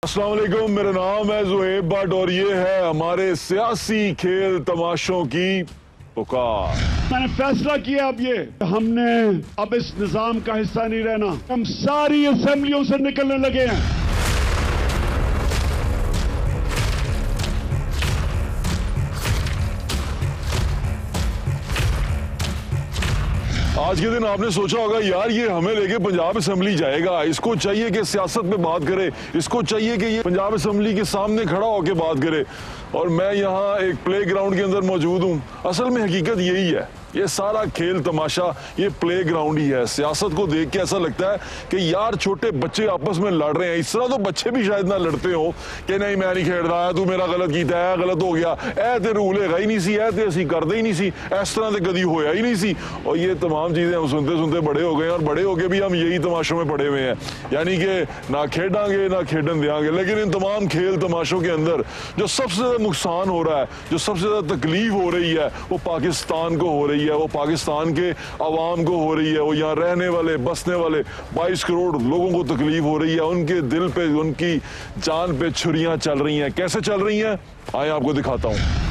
अस्सलाम वालेकुम, मेरा नाम है ज़ुहैब भट्ट और ये है हमारे सियासी खेल तमाशों की पुकार। मैंने फैसला किया हमने अब इस निजाम का हिस्सा नहीं रहना। हम सारी असेंबलियों से निकलने लगे हैं। आज के दिन आपने सोचा होगा यार ये हमें लेके पंजाब असेंबली जाएगा, इसको चाहिए कि सियासत में बात करे, इसको चाहिए कि ये पंजाब असेंबली के सामने खड़ा होकर बात करे। और मैं यहाँ एक प्ले ग्राउंड के अंदर मौजूद हूँ। असल में हकीकत यही है, ये सारा खेल तमाशा ये प्ले ग्राउंड ही है। सियासत को देख के ऐसा लगता है कि यार छोटे बच्चे आपस में लड़ रहे हैं। इस तरह तो बच्चे भी शायद ना लड़ते हो कि नहीं मैं नहीं खेल रहा, तू मेरा गलत कीता है, गलत हो गया, ऐ ते रूल है ही नहीं सी, ऐ ते असी करते ही नहीं सी, इस तरह से कभी होया ही नहीं सी। और ये तमाम चीजें हम सुनते सुनते बड़े हो गए और बड़े होके भी हम यही तमाशों में पड़े हुए हैं, यानी कि ना खेडांगे ना खेडन देंगे। लेकिन इन तमाम खेल तमाशों के अंदर जो सबसे ज्यादा नुकसान हो रहा है, जो सबसे ज्यादा तकलीफ हो रही है, वो पाकिस्तान को हो रही है, वो पाकिस्तान के अवाम को हो रही है। वो यहाँ रहने वाले बसने वाले 22 करोड़ लोगों को तकलीफ हो रही है। उनके दिल पे, उनकी जान पे छुरियां चल रही हैं। कैसे चल रही हैं आइए आपको दिखाता हूं।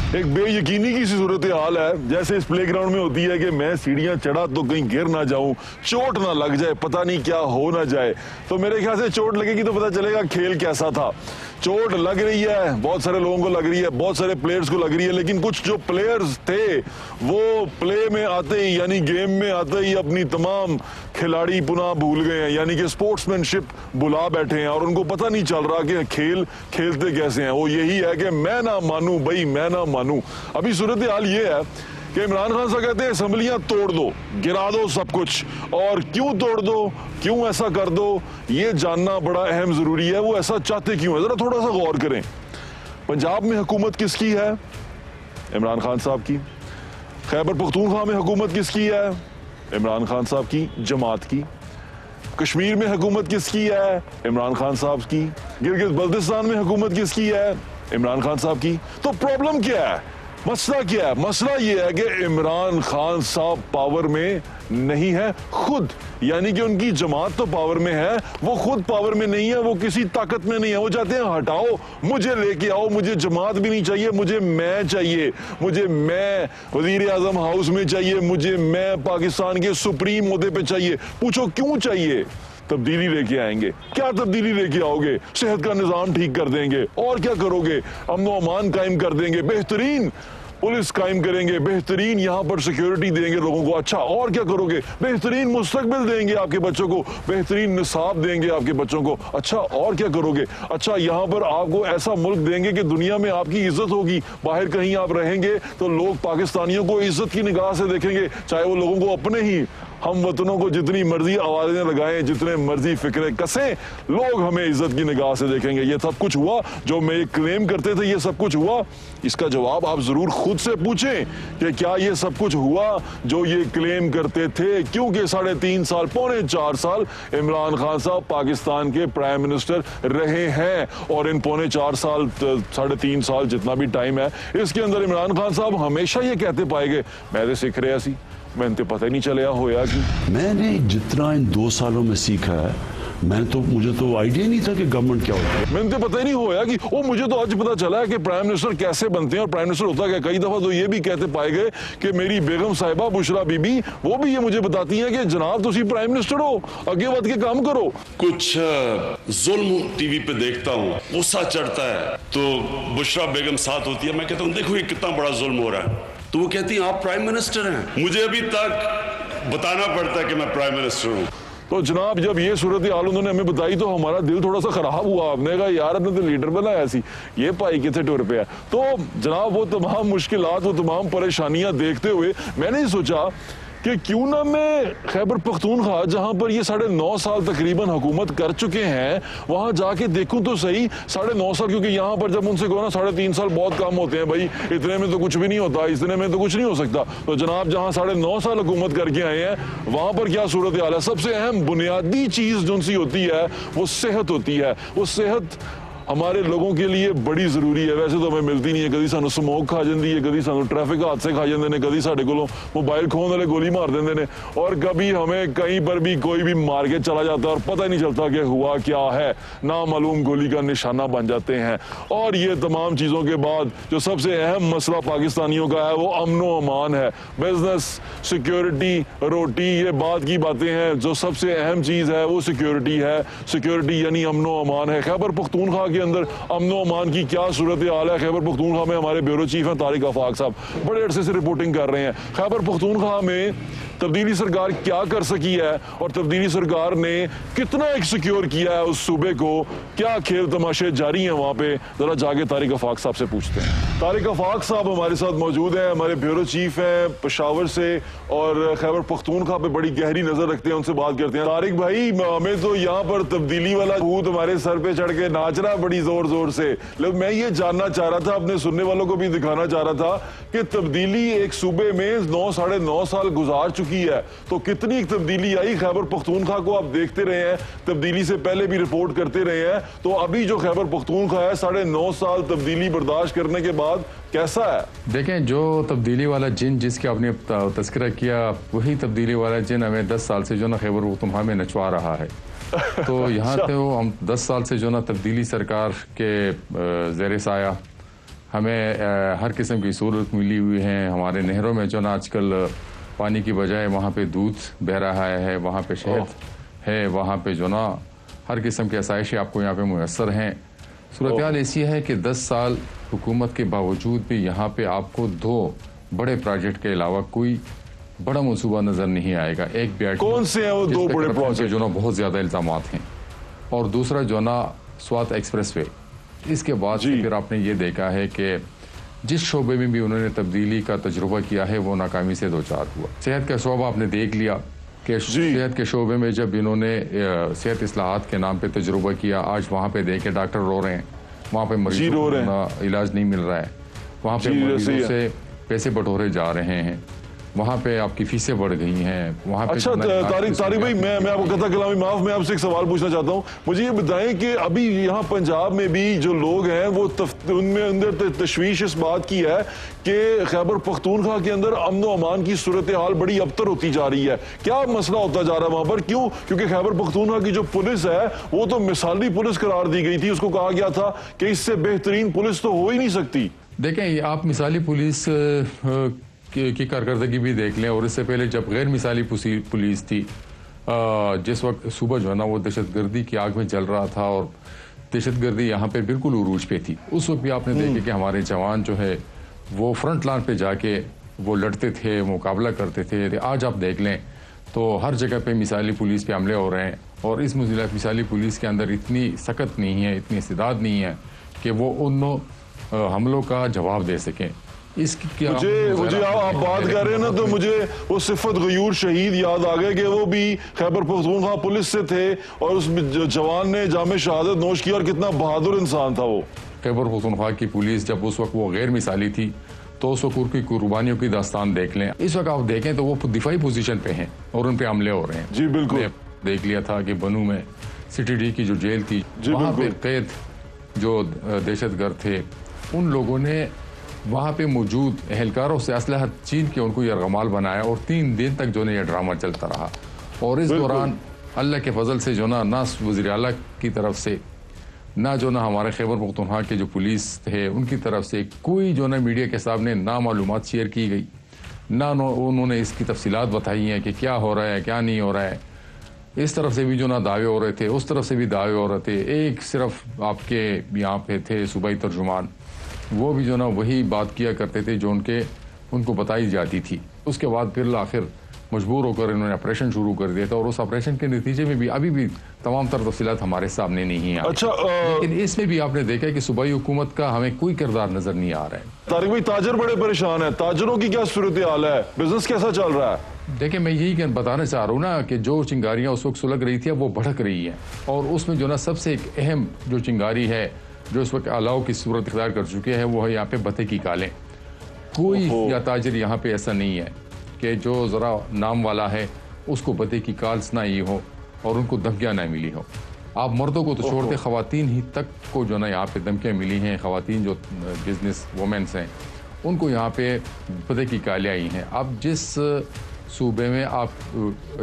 एक बेयकीनी की सूरत हाल है, जैसे इस प्लेग्राउंड में होती है कि मैं सीढ़ियां चढ़ा तो कहीं गिर ना जाऊं, चोट ना लग जाए, पता नहीं क्या हो ना जाए। तो मेरे ख्याल से चोट लगेगी तो पता चलेगा खेल कैसा था। चोट लग रही है, बहुत सारे लोगों को लग रही है, बहुत सारे प्लेयर्स को लग रही है, लेकिन कुछ जो प्लेयर्स थे वो प्ले में आते ही, यानी गेम में आते ही अपनी तमाम खिलाड़ी पुनः भूल गए हैं, यानी कि स्पोर्ट्समैनशिप भुला बैठे हैं और उनको पता नहीं चल रहा कि खेल खेलते कैसे हैं। वो यही है कि मैं ना मानूं भाई, मैं ना मानूं। अभी सूरत हाल ये है कि इमरान खान साहब कहते हैं असेंबलियां तोड़ दो, गिरा दो सब कुछ। और क्यों तोड़ दो, क्यों ऐसा कर दो, ये जानना बड़ा अहम जरूरी है। वो ऐसा चाहते क्यों है, जरा थोड़ा सा गौर करें। पंजाब में हुकूमत किसकी है? इमरान खान साहब की। खैबर पख्तूनख्वा में हुकूमत किसकी है? इमरान खान साहब की जमात की। कश्मीर में हुकूमत किसकी है? इमरान खान साहब की। गिलगित बल्तिस्तान में हुकूमत किसकी है? इमरान खान साहब की। तो प्रॉब्लम क्या है, मसला क्या है? मसला ये है कि इमरान खान साहब पावर में नहीं है खुद, यानी कि उनकी जमात तो पावर में है, वो खुद पावर में नहीं है, वो किसी ताकत में नहीं है। वो चाहते हैं हटाओ, मुझे लेके आओ, मुझे जमात भी नहीं चाहिए, मुझे मैं चाहिए, मुझे मैं वजीर आजम हाउस में चाहिए, मुझे मैं पाकिस्तान के सुप्रीम ओहदे पे चाहिए। पूछो क्यों चाहिए? तब्दीली लेके आएंगे। क्या तब्दीली लेके आओगे? सेहत का निजाम ठीक कर देंगे। और क्या करोगे? अमन अमान कायम कर देंगे, बेहतरीन पुलिस कायम करेंगे, बेहतरीन यहाँ पर सिक्योरिटी देंगे लोगों को। अच्छा और क्या करोगे? बेहतरीन मुस्तकबिल देंगे आपके बच्चों को, बेहतरीन निसाब देंगे आपके बच्चों को। अच्छा और क्या करोगे? अच्छा यहाँ पर आपको ऐसा मुल्क देंगे कि दुनिया में आपकी इज्जत होगी। बाहर कहीं आप रहेंगे तो लोग पाकिस्तानियों को इज्जत की निगाह से देखेंगे, चाहे वो लोगों को अपने ही हम वतनों को जितनी मर्जी आवाजें लगाएं, जितने मर्जी फिक्रें कसें, लोग हमें इज्जत की निगाह से देखेंगे। ये सब कुछ हुआ जो मैं क्लेम करते थे, ये सब कुछ हुआ? इसका जवाब आप जरूर खुद से पूछें कि क्या ये सब कुछ हुआ जो ये क्लेम करते थे? क्योंकि 3.5 साल, पौने 4 साल इमरान खान साहब पाकिस्तान के प्राइम मिनिस्टर रहे हैं और इन पौने 4 साल, 3.5 साल जितना भी टाइम है, इसके अंदर इमरान खान साहब हमेशा ये कहते पाए गए मैं तो सीख रहा सी, मैंने तो पता ही नहीं चलिया होया कि। मैंने जितना इन 2 सालों में सीखा है, मुझे तो आइडिया नहीं था कि गवर्नमेंट क्या होती है। मैंने तो पता ही नहीं होया कि वो, मुझे तो आज पता चला है कि प्राइम मिनिस्टर कैसे बनते हैं और प्राइम मिनिस्टर होता क्या। कई दफा तो ये भी कहते पाए गए कि मेरी बेगम साहिबा बुशरा बीबी, वो भी ये मुझे बताती हैं कि जनाब तुसी प्राइम मिनिस्टर हो, आगे बढ़ के काम करो। कुछ जुल्म टीवी पे देखता हूँ, गुस्सा चढ़ता है, तो बुशरा बेगम साथ होती है, मैं कहता हूँ देखो ये कितना बड़ा जुल्म हो रहा है, तो वो कहती है आप प्राइम मिनिस्टर हैं। मुझे अभी तक बताना पड़ता है कि मैं प्राइम मिनिस्टर हूँ। तो जनाब जब ये सूरत हाल उन्होंने हमें बताई तो हमारा दिल थोड़ा सा खराब हुआ। आपने कहा यार अपने तो लीडर बनाया ऐसी, ये पाई कितने टूर पे है। तो जनाब वो तमाम मुश्किलात, वो तमाम परेशानियां देखते हुए मैंने सोचा कि क्यों ना मैं खैबर पख्तूनख्वा, जहां पर ये 9.5 साल तकरीबन हुकूमत कर चुके हैं, वहां जाके देखूं तो सही 9.5 साल। क्योंकि यहां पर जब उनसे कहो ना 3.5 साल बहुत कम होते हैं भाई, इतने में तो कुछ भी नहीं होता, इतने में तो कुछ नहीं हो सकता। तो जनाब जहां 9.5 साल हुकूमत करके आए हैं, वहां पर क्या सूरत हाल है? सबसे अहम बुनियादी चीज जो सी होती है वो सेहत होती है। वो सेहत हमारे लोगों के लिए बड़ी जरूरी है। वैसे तो हमें मिलती नहीं है, कभी सानू स्मोक खा जाती है, कभी सानू ट्रैफिक हादसे खा जाते हैं, कभी साडे कोलों मोबाइल खोन वाले गोली मार देंगे ने, और कभी हमें कहीं पर भी कोई भी मार के चला जाता है और पता ही नहीं चलता कि हुआ क्या है, नामालूम गोली का निशाना बन जाते हैं। और ये तमाम चीजों के बाद जो सबसे अहम मसला पाकिस्तानियों का है वो अमनो अमान है। बिजनेस, सिक्योरिटी, रोटी, ये बात की बातें हैं। जो सबसे अहम चीज है वो सिक्योरिटी है। सिक्योरिटी यानी अमनो अमान है। खैबर पख्तूनख्वा के अंदर अमनो अमान की क्या सूरत हाल है? खैबर पख्तूनख्वा में हमारे ब्यूरो चीफ हैं तारिक आफाक साहब, बड़े अरसे से रिपोर्टिंग कर रहे हैं। खैबर पख्तूनख्वा में तब्दीली सरकार क्या कर सकी है और तब्दीली सरकार ने कितना एक सिक्योर किया है उस सूबे को, क्या खेल तमाशे जारी हैं वहां पे, जरा जाके तारिक आफाक साहब से पूछते हैं। तारिक आफाक साहब हमारे साथ मौजूद हैं, हमारे ब्यूरो चीफ हैं पेशावर से और खैबर पख्तूनख्वा पे बड़ी गहरी नजर रखते हैं, उनसे बात करते हैं। तारिक भाई, हमें तो यहाँ पर तब्दीली वाला भूत हमारे सर पे चढ़ के नाच रहा है बड़ी जोर जोर से, लेकिन मैं ये जानना चाह रहा था, अपने सुनने वालों को भी दिखाना चाह रहा था कि तब्दीली एक सूबे में 9 साढ़े 9 साल गुजार चुकी है, तो कितनी तब्दीली आई। खैबर पख्तूनख्वा को आप देखते रहे हैं, तब्दीली से पहले भी रिपोर्ट करते रहे हैं, तो अभी जो खैबर पख्तूनख्वा है 9.5 साल तब्दीली बर्दाश्त करने के बाद कैसा है? देखें, जो तब्दीली वाला जिन जिसकी आपने तस्करा किया, वही तब्दीली वाला जिन हमें 10 साल से जो ना खैबर पख्तूनख्वा में नचवा रहा है। तो यहाँ तो हम 10 साल से जो ना तब्दीली सरकार के ज़ेरे साया हमें हर किस्म की सहूलत मिली हुई है। हमारे नहरों में जो ना आजकल पानी की बजाय वहाँ पे दूध बह रहा है, वहाँ पे शहद है, वहाँ पे जो ना हर किस्म के आसाइशें आपको यहाँ पे मुयसर हैं। सूरत हाल ऐसी है कि 10 साल हुकूमत के बावजूद भी यहाँ पे आपको 2 बड़े प्रोजेक्ट के अलावा कोई बड़ा मनसूबा नजर नहीं आएगा। एक BRT, कौन से हैं वो 2 बड़े प्रोजेक्ट? जो ना बहुत ज्यादा इल्जामात हैं, और दूसरा जो ना स्वात एक्सप्रेसवे। इसके बाद फिर आपने ये देखा है कि जिस शोबे में भी उन्होंने तब्दीली का तजुर्बा किया है वो नाकामी से 2 चार हुआ। सेहत का शोबा आपने देख लिया कि सेहत के शोबे में जब इन्होंने सेहत इस्लाहात के नाम पे तजुर्बा किया, आज वहाँ पे देखे डॉक्टर रो रहे हैं, वहाँ पे मरीजों को इलाज नहीं मिल रहा है, वहाँ पे मरीजों से पैसे बटोरे जा रहे हैं, वहाँ पे आपकी फीसें बढ़ गई हैं, वहाँ पे। अच्छा तारिक भाई, मैं आपको कहता कलामी माफ, मैं आपसे एक सवाल पूछना चाहता हूँ। मुझे ये बताएं कि अभी यहाँ पंजाब में भी जो लोग हैं वो उनमें अंदर तशवीश इस बात की है कि खैबर पख्तूनख्वा के अंदर अमन व अमान की सूरत हाल बड़ी अबतर होती जा रही है। क्या मसला होता जा रहा है वहाँ पर? क्यों? क्योंकि खैबर पख्तूनख्वा की जो पुलिस है वो तो मिसाली पुलिस करार दी गई थी, उसको कहा गया था कि इससे बेहतरीन पुलिस तो हो ही नहीं सकती। देखें, आप मिसाली पुलिस की कारकर्दगी भी देख लें, और इससे पहले जब गैर मिसाली पुलिस थी, जिस वक्त सूबा जो है ना वो दहशतगर्दी की आग में जल रहा था और दहशतगर्दी यहाँ पे बिल्कुल उरूज पे थी, उस वक्त भी आपने देखे कि हमारे जवान जो है वो फ्रंट लाइन पे जाके वो लड़ते थे, मुकाबला करते थे। आज आप देख लें तो हर जगह पे मिसाली पुलिस पे हमले हो रहे हैं, और इस मिसाली पुलिस के अंदर इतनी सख्त नहीं है, इतनी इस्तेदाद नहीं है कि वो उन हमलों का जवाब दे सकें। मुझे आप बात कर रहे हैं ना, तो मुझे वो सिफत गयूर शहीद याद आ गए कि वो भी खैबर पख्तूनख्वा पुलिस से थे और उस जवान ने जामे शहादत नोश की, और कितना बहादुर इंसान था वो। खैबर पख्तूनख्वा की पुलिस जब उस वक्त वो गैर मिसाली थी, तो उस वक्त की कुर्बानियों की दास्तान देख लें। इस वक्त आप देखें तो वो दिफाई पोजीशन पे हैं और उन पे हमले हो रहे हैं। जी बिल्कुल। देख लिया था कि बनू में CTD की जो जेल थी, वहाँ पे कैद जो दहशतगर्द थे, उन लोगों ने वहाँ पे मौजूद एहलकारों से असलहा छीन के उनको यरगमाल बनाया, और 3 दिन तक जो है ये ड्रामा चलता रहा। और इस दौरान अल्लाह के फजल से जो ना वज़ीर आला की तरफ से, ना जो ना हमारे खैबर पख्तूनख्वा के जो पुलिस थे उनकी तरफ से कोई जो ना मीडिया के सामने ना मालूमात शेयर की गई, ना उन्होंने इसकी तफसीलात बताई हैं कि क्या हो रहा है क्या नहीं हो रहा है। इस तरफ से भी जो ना दावे हो रहे थे, उस तरफ से भी दावे हो रहे थे। एक सिर्फ आपके यहाँ पे थे सूबाई तर्जुमान, वो भी जो ना वही बात किया करते थे जो उनको बताई जाती थी। उसके बाद फिर आखिर मजबूर होकर इन्होंने ऑपरेशन शुरू कर दिया था, और उस ऑपरेशन के नतीजे में भी अभी भी तमाम तर तफसीलात हमारे सामने नहीं है। अच्छा, लेकिन इसमें भी आपने देखा कि सूबाई हुकूमत का हमें कोई किरदार नजर नहीं आ रहा है। तारिक भाई, ताजर बड़े परेशान है, ताजरों की क्या सूरत हाल है, बिजनेस कैसा चल रहा है? देखिए, मैं यही बताना चाह रहा हूँ ना कि जो चिंगारियाँ उस वक्त सुलग रही थी अब वो भड़क रही हैं, और उसमें जो ना सबसे एक अहम जो चिंगारी है जो इस वक्त अलाव की सूरत इख्तियार कर चुके हैं वो है यहाँ पे बते की कालें। कोई या ताजिर यहाँ पे ऐसा नहीं है कि जो ज़रा नाम वाला है उसको बते की काल सुनाई हो और उनको धमकियाँ ना मिली हो। आप मर्दों को तो छोड़ते ख़वातीन ही तक को जो ना यहाँ पे धमकियाँ मिली हैं। ख़वातीन जो बिजनेस वुमेन्स हैं उनको यहाँ पे पते की कालियाँ आई हैं। अब जिस सूबे में आप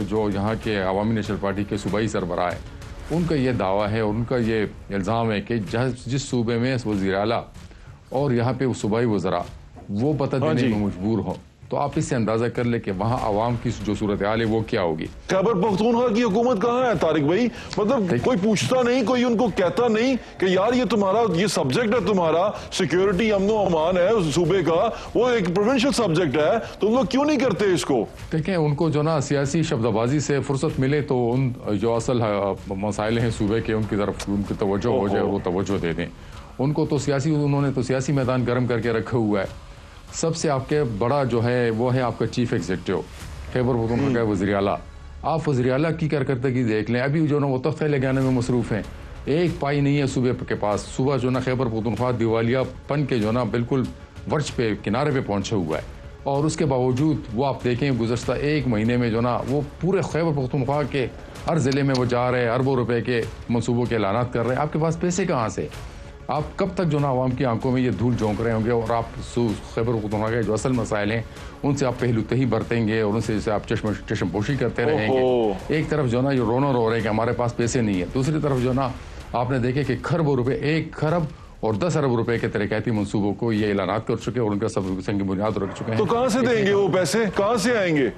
जो यहाँ के अवामी नेशनल पार्टी के सूबाई सरबराह है उनका ये दावा है और उनका ये इल्ज़ाम है कि जिस सूबे में वज़ीर आला और यहाँ पे सूबाई वज़रा वो पता देने में मजबूर हो, तो आप इससे अंदाजा कर ले कि वहाँ आवाम की जो सूरत हाल है वो क्या होगी। खैबर पख्तूनख्वा की हुकूमत कहाँ है तारिक भाई? मतलब कोई पूछता नहीं, कोई उनको कहता नहीं कि यार ये तुम्हारा ये सब्जेक्ट है, तुम्हारा सिक्योरिटी अमन व अमान है उस सूबे का, वो एक प्रोविंशियल सब्जेक्ट है, तुम लोग क्यों नहीं करते इसको? देखें उनको जो ना सियासी शब्दबाजी से फुर्सत मिले तो उन जो असल मसाइल हैं सूबे के उनकी तरफ उनकी तवज्जो हो जाए, वो तवज्जो दे दें उनको। तो उन्होंने तो सियासी मैदान गर्म करके रखा हुआ है। सबसे आपके बड़ा जो है वो है आपका चीफ एग्जीक्यूटिव खैबर पख्तूनख्वा का वज़ीर आला। आप वज़ीर आला की कारकर्दगी देख लें, अभी जो ना वो तख्ते लगाने में मसरूफ़ हैं, एक पाई नहीं है सूबे के पास। सुबह जो ना खैबर पख्तूनख्वा दिवालियापन के जो ना बिल्कुल वर्च पे किनारे पे पहुंचा हुआ है और उसके बावजूद वो आप देखें गुज़श्ता एक महीने में जो ना वो पूरे खैबर पख्तूनख्वा के हर ज़िले में वो जा रहे हैं, अरबों रुपए के मनसूबों के ऐलानात कर रहे हैं। आपके पास पैसे कहाँ से? आप कब तक जो ना आवाम की आंखों में ये धूल झोंक रहे होंगे और आप खैबर पख्तूनख्वा के जो असल मसाइल हैं उनसे आप पहलूतही बरतेंगे और उनसे जैसे आप चश्मपोशी करते रहेंगे। एक तरफ जो ना ये रोना रो रहे हैं कि हमारे पास पैसे नहीं है, दूसरी तरफ जो ना आपने देखे कि खरबों रुपए 1 खरब और 10 अरब रुपए के तरक्याती मनसूबों को ये ऐलानात कर चुके और उनका सब संग बुनियाद रख चुके हैं। तो कहाँ से देंगे वो पैसे, कहाँ से आएंगे?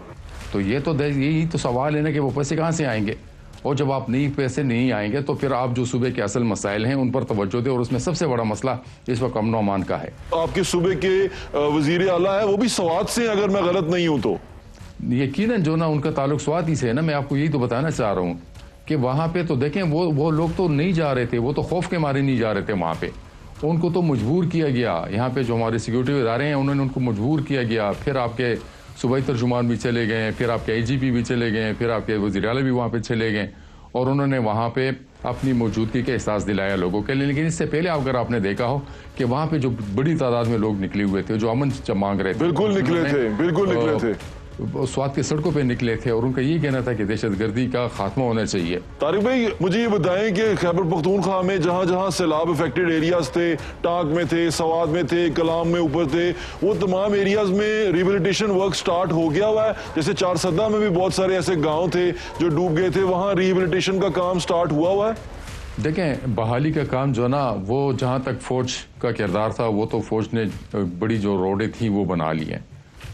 तो ये तो यही तो सवाल है ना कि वो पैसे कहाँ से आएंगे। और जब आप नहीं पैसे नहीं आएंगे तो फिर आप जो सूबे के असल मसाइल हैं उन पर तवज्जो दें और उसमें सबसे बड़ा मसला इस वक्त अमन अमान का है। आपके सूबे के वजीर आला है वो भी स्वात से, अगर मैं गलत नहीं हूं तो? यकीनन जो ना उनका ताल्लुक स्वात ही से है ना। मैं आपको यही तो बताना चाह रहा हूँ कि वहाँ पे तो देखें वो लोग तो नहीं जा रहे थे, वो तो खौफ के मारे नहीं जा रहे थे वहाँ पे। उनको तो मजबूर किया गया, यहाँ पे जो हमारे सिक्योरिटी इदारे हैं उन्होंने उनको मजबूर किया गया। फिर आपके सूबाई तर्जुमान भी चले गए, फिर आपके IGP भी चले गए, फिर आपके वज़ीर आला भी वहाँ पे चले गए और उन्होंने वहाँ पे अपनी मौजूदगी का एहसास दिलाया लोगों के लिए। लेकिन इससे पहले अगर आपने देखा हो कि वहाँ पे जो बड़ी तादाद में लोग निकले हुए थे जो अमन मांग रहे थे, बिल्कुल निकले थे, स्वात के सड़कों पे निकले थे और उनका ये कहना था कि दहशतगर्दी का खात्मा होना चाहिए। तारिक भाई मुझे ये बताएं कि खैबर पख्तूनख्वा में जहाँ जहाँ सैलाब अफेक्टेड एरियाज थे, टाक में थे, सवात में थे, कलाम में ऊपर थे, वो तमाम एरियाज में रिहेबिलिटेशन वर्क स्टार्ट हो गया हुआ है। जैसे चारसदा में भी बहुत सारे ऐसे गाँव थे जो डूब गए थे, वहाँ रिहेबिलिटेशन का काम स्टार्ट हुआ है। देखें बहाली का काम जो ना वो जहाँ तक फौज का किरदार था वो तो फौज ने बड़ी जो रोडें थी वो बना ली हैं,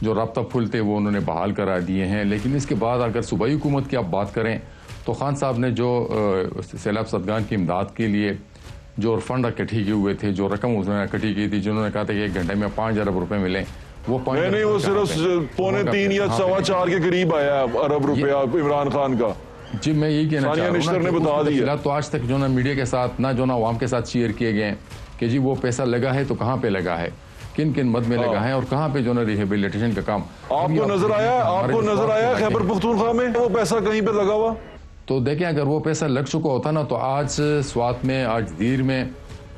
जो रब्ता पुल थे वो उन्होंने बहाल करा दिए हैं। लेकिन इसके बाद अगर सूबाई हुकूमत की आप बात करें तो खान साहब ने जो सैलाब ज़दगान की इमदाद के लिए जो फंड इकट्ठी किए हुए थे, जो रकम उन्होंने इकट्ठी की थी, जिन्होंने कहा था कि 1 घंटे में 5 अरब रुपए मिले, वो नहीं वो सिर्फ 3.25 या 4.25 के करीब आया अरब रुपया इमरान खान का। जी मैं यही कहना चाह रहा हूँ ने बता दिया। तो आज तक जो ना मीडिया के साथ ना जो ना आवाम के साथ शेयर किए गए कि जी वो पैसा लगा है तो कहाँ पे लगा है, किन किन मद में लगा है और कहाँ पे जो ना रिहेबिलिटेशन का काम आपको नजर आया खैबर पख्तूनख्वा में वो पैसा कहीं पे लगा हुआ? तो देखें अगर वो पैसा लग चुका होता ना तो आज स्वात में, आज दीर में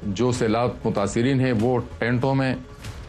जो सैलाब मुतासिरीन है वो टेंटों में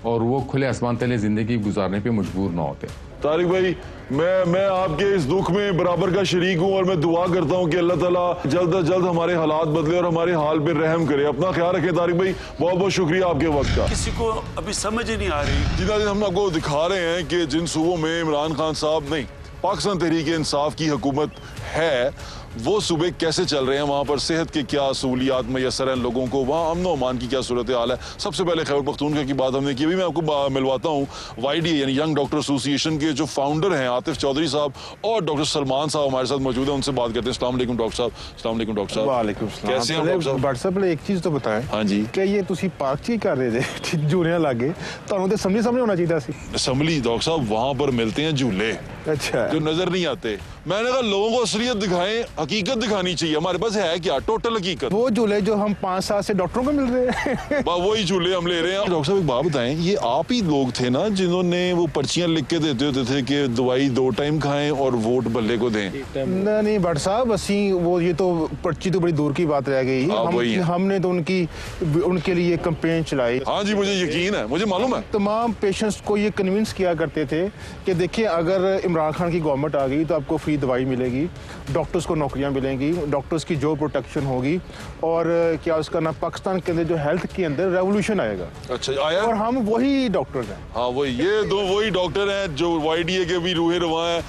और वो खुले आसमान तले जिंदगी गुजारने पे मजबूर ना होते। तारिक भाई मैं आपके इस दुख में बराबर का शरीक हूँ और मैं दुआ करता हूँ कि अल्लाह ताला जल्द अज जल्द हमारे हालात बदले और हमारे हाल पे रहम करे। अपना ख्याल रखें तारिक भाई, बहुत बहुत शुक्रिया आपके वक्त का। किसी को अभी समझ ही नहीं आ रही। जितना दिन हम आपको दिखा रहे हैं कि जिन सूबों में इमरान खान साहब नहीं पाकिस्तान तहरीक इंसाफ की हुकूमत है वो सूबे कैसे चल रहे हैं, वहाँ पर सेहत के क्या सहूलियात मैसर हैं लोगों को, वहाँ अमन अमान की क्या सूरत हाल है। सबसे पहले खैबर पख्तूनख्वा की बात हमने की। अभी मैं आपको मिलवाता हूँ YDA यानी यंग डॉक्टर एसोसिएशन के जो फाउंडर हैं आतिफ चौधरी साहब और डॉक्टर सलमान साहब हमारे साथ मौजूद हैं, उनसे बात करते हैं। अस्सलाम वालेकुम डॉक्टर साहब। अस्सलाम वालेकुम डॉक्टर साहब। वालेकुम सलाम। कैसे हैं डॉक्टर साहब? डॉक्टर साहब एक चीज़ तो बताएं। हाँ जी। क्या ये तुसी पार्टी कर रहे थे झूले लागे तो असम्बली सामने होना चाहिए सी। असम्बली डॉक्टर साहब वहाँ पर मिलते हैं झूले अच्छा जो नजर नहीं आते। मैंने कहा लोगों को असलियत दिखाएं, हकीकत दिखानी चाहिए। हमारे पास है क्या टोटल हकीकत? वो झूले जो हम 5 साल से डॉक्टरों को मिल रहे हैं वही झूले हम ले रहे हैं। डॉक्टर साहब एक बात बताएं, ये आप ही लोग थे ना जिन्होंने वो पर्चियां लिख के देते होते थे कि दवाई 2 टाइम खाएं और वोट बल्ले को दें? नहीं भट्ट साहब असी वो ये तो पर्ची तो बड़ी दूर की बात रह गई। हमने तो उनके लिए कैंपेन चलाई। हाँ जी मुझे यकीन है, मुझे मालूम है। तमाम पेशेंट्स को ये कन्विंस किया करते थे कि देखिए अगर इमरान खान की गवर्नमेंट आ गई तो आपको फ्री दवाई मिलेगी, डॉक्टर्स को नौकरी नौकरियां मिलेंगी, डॉक्टर्स की जॉब प्रोटेक्शन होगी और क्या उसका ना पाकिस्तान के अंदर जो हेल्थ के अंदर रेवोल्यूशन आएगा। अच्छा, आया? और हम वही डॉक्टर्स हैं। हाँ, वही, ये दो वही डॉक्टर हैं जो YDA के भी रूहे रवा हैं।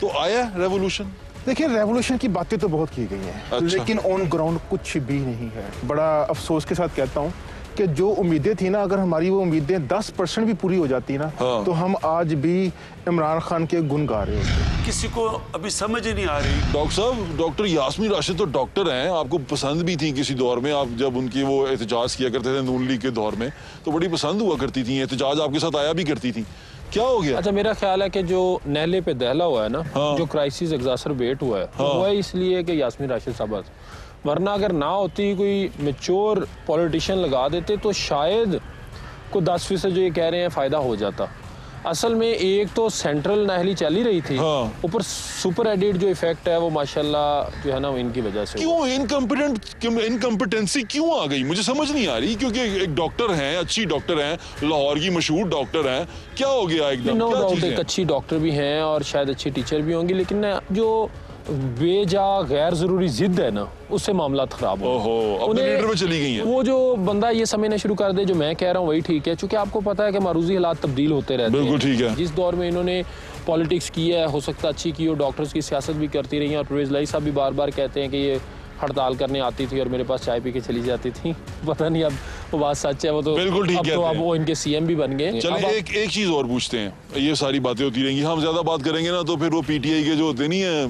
तो आया रेवोल्यूशन? देखिए, रेवोल्यूशन की बातें तो बहुत की गई हैं। अच्छा। लेकिन ऑन ग्राउंड कुछ भी नहीं है। बड़ा अफसोस के साथ कहता हूँ कि जो उम्मीदें थी ना, अगर हमारी वो उम्मीदें 10% भी पूरी हो जाती ना, हाँ। तो हम आज भी इमरान खान के गुण गा रहे होते। किसी को अभी समझ ही नहीं आ रही। डॉक्टर साहब, डॉक्टर यास्मीन राशिद तो डॉक्टर हैं, आपको पसंद भी थी किसी दौर में, आप जब उनकी वो एहतजाज किया करते थे नून लीग के दौर में, तो बड़ी पसंद हुआ करती थी, एहतजाज आपके साथ आया भी करती थी। क्या हो गया? अच्छा, मेरा ख्याल है कि जो नहले पे दहला हुआ है ना, हाँ। जो क्राइसिस एग्जासरबेट हुआ है, हाँ। वो है इसलिए कि यास्मीन राशिद साहब, वरना अगर ना होती, कोई मैच्योर पॉलिटिशियन लगा देते तो शायद को 10% जो ये कह रहे हैं फ़ायदा हो जाता। असल में एक तो सेंट्रल नाहली चल ही रही थी, हाँ। ऊपर सुपर एडिट जो इफेक्ट है वो माशाल्लाह जो है ना, वो इनकी वजह से। क्यों इनकम्पिटेंसी क्यों आ गई? मुझे समझ नहीं आ रही, क्योंकि एक डॉक्टर हैं, अच्छी डॉक्टर हैं, लाहौर की मशहूर डॉक्टर हैं, क्या हो गया एकदम? नो क्या डाउट चीज़ एक है? अच्छी डॉक्टर भी हैं और शायद अच्छी टीचर भी होंगी, लेकिन ना जो बेजा गैर जरूरी जिद है ना, उससे मामला खराब हो। ओहो, अपने लीडर में चली गई हैं। वो जो बंदा ये समझना शुरू कर दे जो मैं कह रहा हूँ वही ठीक है, क्योंकि आपको पता है कि मारूजी हालात तब्दील होते रहते हैं। बिल्कुल ठीक है। जिस दौर में इन्होंने पॉलिटिक्स की है, हो सकता अच्छी की हो, डॉक्टर्स की सियासत भी करती रही हैं, और परवेज लाई साहब भी बार बार कहते हैं कि ये हड़ताल करने आती थी और मेरे पास चाय पी के चली जाती थी। पता नहीं अब वो बात सच है, वो तो बिल्कुल ठीक अब कहते तो हैं। अब वो इनके CM भी बन गए। चलें, एक चीज और पूछते हैं, ये सारी बातें होती रहेंगी, हम ज्यादा बात करेंगे ना तो फिर वो PTI के जो होते नहीं है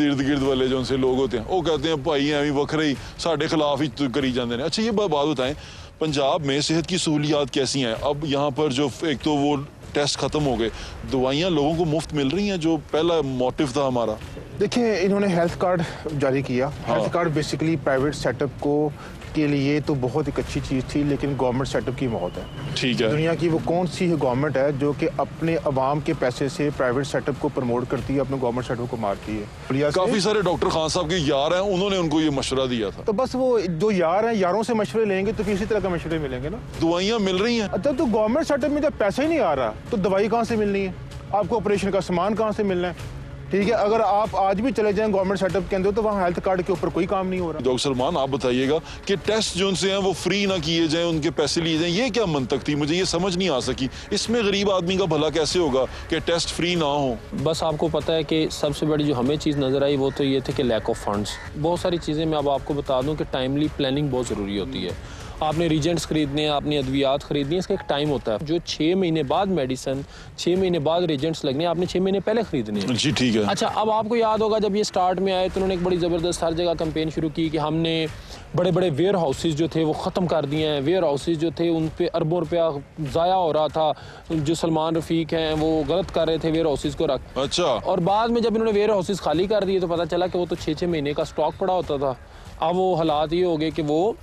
इर्द गिर्द वाले जो उनसे लोग होते हैं, वो कहते हैं भाई एवं वखरे ही साढ़े खिलाफ ही करी जाते हैं। अच्छा, ये बात बताएं, पंजाब में सेहत की सहूलियात कैसी हैं? अब यहाँ पर जो एक तो वो टेस्ट खत्म हो गए, दवाइयाँ लोगों को मुफ्त मिल रही हैं, जो पहला मोटिव था हमारा। देखिए, इन्होंने हेल्थ कार्ड जारी किया। Health card basically private setup को के लिए तो बहुत एक अच्छी चीज़ थी, लेकिन गवर्नमेंट सेटअप की मौत है। ठीक है। दुनिया की वो कौन सी गवर्नमेंट है जो कि अपने अवाम के पैसे से प्राइवेट सेटअप को प्रमोट करती है, अपने गवर्नमेंट सेटअप को मारती है? काफी सारे डॉक्टर खान साहब के यार हैं, उन्होंने उनको ये मशवरा दिया था। तो बस वो जो यार हैं, यारों से मशवरे लेंगे तो किसी तरह का मशवरे मिलेंगे ना। दवाइयाँ मिल रही हैं। अच्छा, तो गवर्नमेंट सेटअप में जब पैसा ही नहीं आ रहा तो दवाई कहाँ से मिलनी है? आपको ऑपरेशन का सामान कहाँ से मिलना है? ठीक है, अगर आप आज भी चले जाएं गवर्नमेंट सेटअप के अंदर तो वहाँ हेल्थ कार्ड के ऊपर कोई काम नहीं हो रहा। डॉक्टर सलमान, आप बताइएगा कि टेस्ट जो उनसे हैं वो फ्री ना किए जाएं, उनके पैसे लिए जाएं, ये क्या मंतक थी? मुझे ये समझ नहीं आ सकी। इसमें गरीब आदमी का भला कैसे होगा कि टेस्ट फ्री ना हो? बस आपको पता है कि सबसे बड़ी जो हमें चीज़ नज़र आई वो तो ये थे कि लैक ऑफ फंड्स। बहुत सारी चीज़ें मैं अब आपको बता दूं कि टाइमली प्लानिंग बहुत ज़रूरी होती है। आपने रीजेंट्स खरीदने हैं, आपने अद्वियात खरीदनी है, इसका एक टाइम होता है। जो 6 महीने बाद मेडिसिन, 6 महीने बाद रीजेंट्स लगने हैं, आपने 6 महीने पहले खरीदने हैं। जी ठीक है। अच्छा, अब आपको याद होगा जब ये स्टार्ट में आए तो उन्होंने एक बड़ी ज़बरदस्त हर जगह कैंपेन शुरू की कि हमने बड़े बड़े वेयर हाउसेज जो थे वो ख़त्म कर दिए हैं। वेयर हाउसेज जो थे उन पे अरबों रुपया ज़ाया हो रहा था। जो सलमान रफ़ीक हैं वो गलत कर रहे थे वेयर हाउसेज को रख। अच्छा। और बाद में जब इन्होंने वेयर हाउसेज खाली कर दिए तो पता चला कि वो तो 6-6 महीने का स्टॉक पड़ा होता था। अब वो हालात ये हो गए कि वो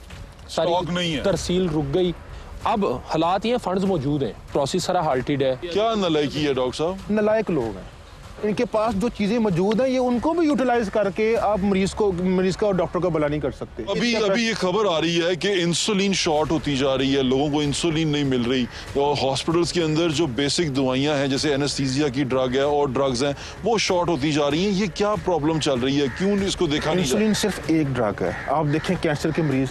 स्टॉक नहीं है, तरसील रुक गई। अब हालात ये फंड्स मौजूद हैं, प्रोसेस सारा हाल्टेड है। क्या नलायकी है डॉक्टर साहब? नलायक लोग हैं, इनके पास जो चीजें मौजूद हैं ये उनको भी यूटिलाइज करके आप मरीज का और डॉक्टर का भला नहीं कर सकते। अभी ये खबर आ रही है कि इंसुलिन शॉर्ट होती जा रही है, लोगों को इंसुलिन नहीं मिल रही, और हॉस्पिटल्स के अंदर जो बेसिक दवाइयां हैं जैसे एनेस्थीसिया की ड्रग है और ड्रग्स हैं वो शॉर्ट होती जा रही हैं। ये क्या प्रॉब्लम चल रही है? क्यों इसको देखा नहीं? इंसुलिन सिर्फ एक ड्रग है। आप देखें कैंसर के मरीज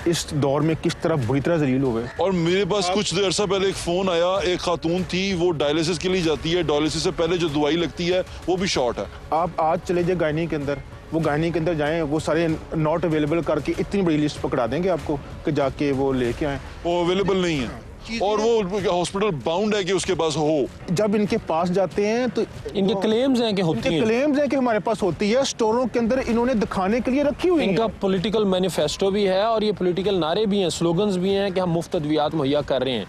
इस दौर में किस तरह बुरी तरह जलील हो गए। और मेरे पास कुछ देर से पहले एक फोन आया, एक खातून थी वो डायलिसिस के लिए जाती है, डायलिसिस से पहले जो दवाई लगती है वो भी शॉर्ट है। आप आज चले जाए गायनी के अंदर, वो गायनी के अंदर जाएं, वो सारे नॉट अवेलेबल करके इतनी बड़ी लिस्ट पकड़ा देंगे आपको कि जाके वो लेके आए। वो अवेलेबल नहीं है और वो हॉस्पिटल बाउंड है कि उसके पास हो। जब इनके पास जाते हैं तो इनके क्लेम्स हैं कि होती है, क्लेम्स हैं कि हमारे पास होती है, स्टोरों के अंदर इन्होंने दिखाने के लिए रखी हुई है। इनका पॉलिटिकल मैनिफेस्टो भी है और ये पॉलिटिकल नारे भी हैं, स्लोगन्स भी हैं कि हम मुफ्त अद्वियात मुहैया कर रहे हैं।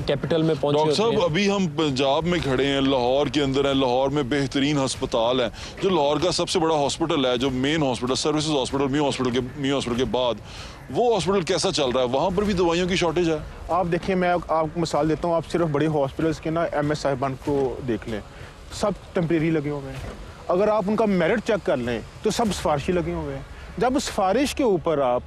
कैपिटल में पहुंचे डॉक्टर साहब, अभी हम पंजाब में खड़े हैं, लाहौर के अंदर है। लाहौर में बेहतरीन अस्पताल है, जो लाहौर का सबसे बड़ा हॉस्पिटल है, जो मेन हॉस्पिटल सर्विसेज हॉस्पिटल मी हॉस्पिटल के बाद वो हॉस्पिटल कैसा चल रहा है? वहाँ पर भी दवाइयों की शॉर्टेज है। आप देखिए, मैं आपको मिसाल देता हूँ, आप सिर्फ बड़े हॉस्पिटल्स के ना MS साहिबान को देख लें, सब टेम्परेरी लगे हुए हैं। अगर आप उनका मेरिट चेक कर लें तो सब सिफारिशी लगे हुए हैं। जब सिफारिश के ऊपर आप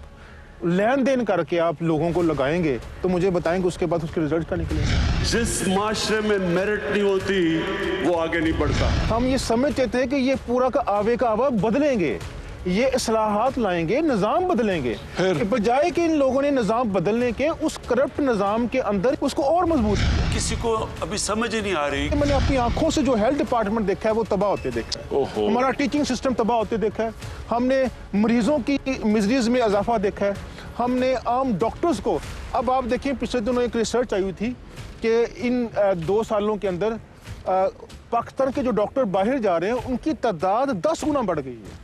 लेन देन करके आप लोगों को लगाएंगे तो मुझे बताएंगे उसके बाद उसके रिजल्ट का निकलेंगे। जिस माशरे में मेरिट नहीं होती वो आगे नहीं बढ़ता। हम ये समझते थे कि ये पूरा का आवा बदलेंगे, ये इस्लाहात लाएंगे, निज़ाम बदलेंगे, बजाय कि इन लोगों ने निज़ाम बदलने के उस करप्ट निज़ाम के अंदर उसको और मजबूत किया। किसी को अभी समझ ही नहीं आ रही। मैंने अपनी आंखों से जो हेल्थ डिपार्टमेंट देखा है वो तबाह होते देखा है, हमारा टीचिंग सिस्टम तबाह होते देखा है, हमने मरीजों की मिजरीज में इजाफा देखा है, हमने आम डॉक्टर्स को, अब आप देखिए पिछले दिनों एक रिसर्च आई हुई थी कि इन 2 सालों के अंदर पाकिस्तान के जो डॉक्टर बाहर जा रहे हैं उनकी तादाद 10 गुना बढ़ गई है।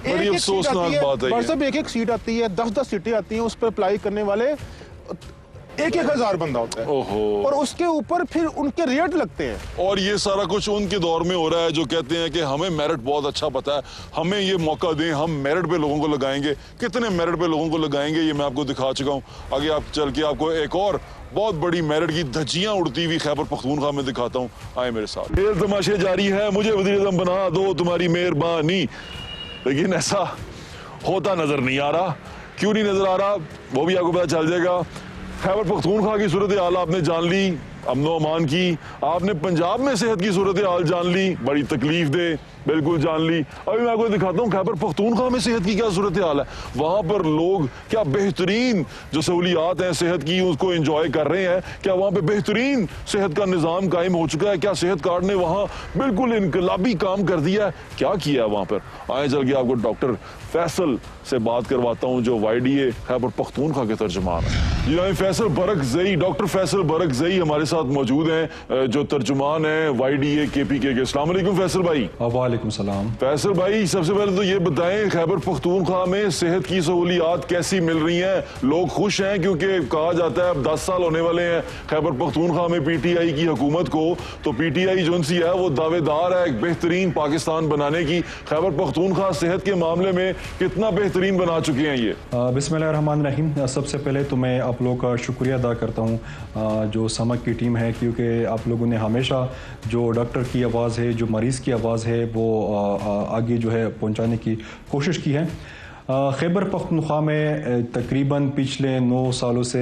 बड़ी अफसोसनाक बात है ये। एक सीट आती है, 10-10 सीटें आती हैं, उस पर अप्लाई करने वाले 1,000 बंदा होता है और उसके ऊपर फिर उनके रेट लगते हैं। और ये सारा कुछ उनके दौर में हो रहा है जो कहते हैं कि हमें मेरिट बहुत अच्छा पता है, हमें ये मौका दें, हम मेरिट पे लोगों को लगाएंगे। कितने मेरिट पे लोगों को लगाएंगे ये मैं आपको दिखा चुका हूँ। आगे आप चल के आपको एक और बहुत बड़ी मेरिट की धज्जियां उड़ती हुई खैबर पख्तूनख्वा में दिखाता हूँ। आए मेरे साथ। खेल तमाशे जारी है, मुझे वज़ीर-ए-आज़म बना दो तुम्हारी मेहरबानी, लेकिन ऐसा होता नजर नहीं आ रहा। क्यों नहीं नजर आ रहा वो भी आपको पता चल जाएगा। खैबर पख्तूनख्वा की सूरत हाल आपने जान ली, अमनो अमान की, आपने पंजाब में सेहत की सूरत हाल जान ली, बड़ी तकलीफ दे बिल्कुल जान ली। अभी मैं आपको दिखाता हूँ खैबर पख्तूनख्वा में सेहत की क्या सूरत हाल है। वहां पर लोग क्या बेहतरीन जो सहूलियात हैं सेहत की उसको एंजॉय कर रहे हैं, क्या वहां पे बेहतरीन सेहत का निज़ाम कायम हो चुका है, क्या सेहत कार्ड ने वहां बिल्कुल इनकलाबी काम कर दिया है, क्या किया है वहां पर। आए चल के आपको डॉक्टर फैसल से बात करवाता हूँ जो YDA खैबर पख्तूनख्वा के तर्जुमान है। जी फैसल बरकज़ई, डॉक्टर फैसल बरकज़ई हमारे साथ मौजूद हैं जो तर्जुमान है YDA KPK के। अस्सलाम वालेकुम फैसल भाई। वालेकुम सलाम। फैसल भाई सबसे पहले तो ये बताएं खैबर पख्तूनख्वा में सेहत की सहूलियात कैसी मिल रही हैं, लोग खुश हैं क्योंकि कहा जाता है अब 10 साल होने वाले हैं खैबर पख्तूनख्वा में PTI की हुकूमत को, तो PTI जो सी है वो दावेदार है एक बेहतरीन पाकिस्तान बनाने की। खैबर पख्तूनख्वा सेहत के मामले में कितना बेहतरीन बना चुके हैं ये। बिस्मिल्लाहिर्रहमानिर्रहीम। सबसे पहले तो मैं आप लोग का शुक्रिया अदा करता हूँ जो समक की टीम है, क्योंकि आप लोगों ने हमेशा जो डॉक्टर की आवाज़ है, जो मरीज़ की आवाज़ है वो आगे जो है पहुंचाने की कोशिश की है। खैबर पख्तूनख्वा में तकरीबन पिछले 9 सालों से